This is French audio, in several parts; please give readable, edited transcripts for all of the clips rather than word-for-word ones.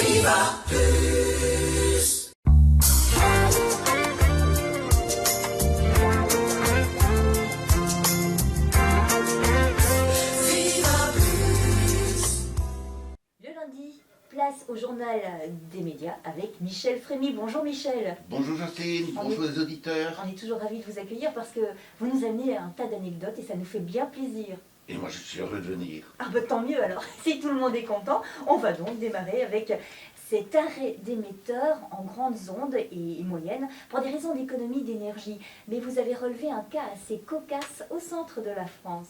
Viva Plus. Le lundi, place au journal des médias avec Michel Frémy. Bonjour Michel. Bonjour Jocelyne, bonjour les auditeurs. On est toujours ravis de vous accueillir parce que vous nous amenez un tas d'anecdotes et ça nous fait bien plaisir. Et moi je suis heureux de venir. Ah bah tant mieux alors, si tout le monde est content, on va donc démarrer avec cet arrêt d'émetteurs en grandes ondes et moyennes pour des raisons d'économie d'énergie. Mais vous avez relevé un cas assez cocasse au centre de la France.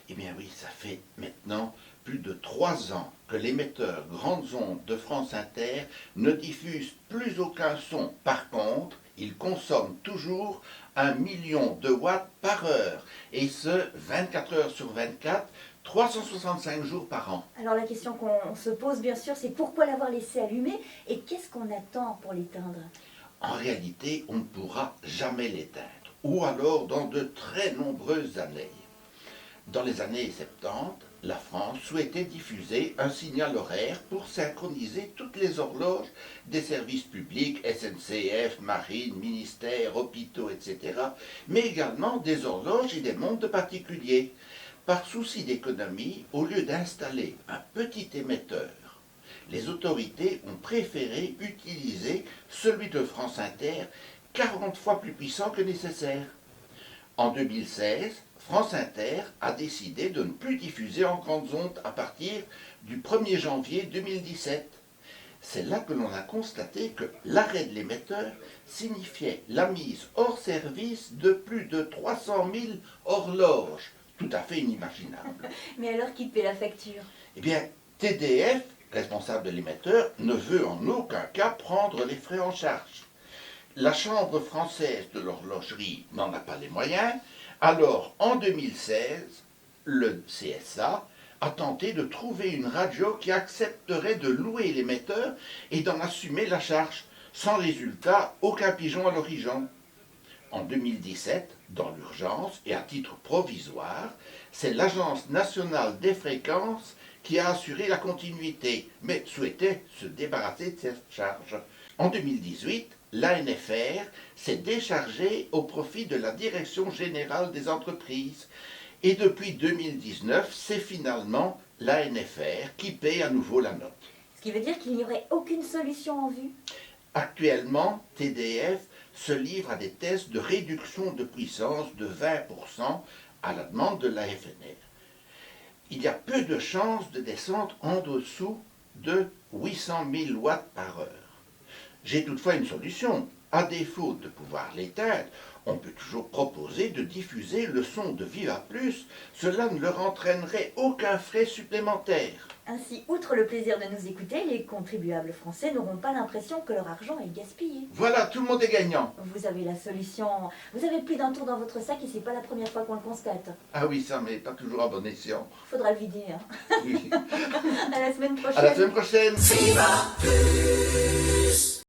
Eh bien oui, ça fait maintenant plus de 3 ans que l'émetteur Grandes Ondes de France Inter ne diffuse plus aucun son. Par contre, il consomme toujours 1 million de watts par heure, et ce 24 heures sur 24, 365 jours par an. Alors la question qu'on se pose bien sûr, c'est pourquoi l'avoir laissé allumer et qu'est-ce qu'on attend pour l'éteindre? En réalité, on ne pourra jamais l'éteindre, ou alors dans de très nombreuses années. Dans les années 70, la France souhaitait diffuser un signal horaire pour synchroniser toutes les horloges des services publics, SNCF, Marine, ministères, hôpitaux, etc., mais également des horloges et des montres de particuliers. Par souci d'économie, au lieu d'installer un petit émetteur, les autorités ont préféré utiliser celui de France Inter, 40 fois plus puissant que nécessaire. En 2016, France Inter a décidé de ne plus diffuser en grandes ondes à partir du 1er janvier 2017. C'est là que l'on a constaté que l'arrêt de l'émetteur signifiait la mise hors service de plus de 300 000 horloges, tout à fait inimaginable. Mais alors qui paie la facture? Eh bien, TDF, responsable de l'émetteur, ne veut en aucun cas prendre les frais en charge. La Chambre française de l'horlogerie n'en a pas les moyens, alors en 2016, le CSA a tenté de trouver une radio qui accepterait de louer l'émetteur et d'en assumer la charge. Sans résultat, aucun pigeon à l'horizon. En 2017, dans l'urgence et à titre provisoire, c'est l'Agence nationale des fréquences qui a assuré la continuité, mais souhaitait se débarrasser de cette charge. En 2018, l'ANFR s'est déchargée au profit de la Direction générale des entreprises. Et depuis 2019, c'est finalement l'ANFR qui paie à nouveau la note. Ce qui veut dire qu'il n'y aurait aucune solution en vue? Actuellement, TDF se livre à des tests de réduction de puissance de 20% à la demande de la FNR. Il y a peu de chances de descendre en dessous de 800 000 watts par heure. J'ai toutefois une solution. À défaut de pouvoir l'éteindre, on peut toujours proposer de diffuser le son de Viva Plus. Cela ne leur entraînerait aucun frais supplémentaire. Ainsi, outre le plaisir de nous écouter, les contribuables français n'auront pas l'impression que leur argent est gaspillé. Voilà, tout le monde est gagnant. Vous avez la solution. Vous avez plus d'un tour dans votre sac et c'est pas la première fois qu'on le constate. Ah oui, ça, mais pas toujours à bon escient. Faudra le vider, hein. Oui. À la semaine prochaine. À la semaine prochaine. Viva Plus.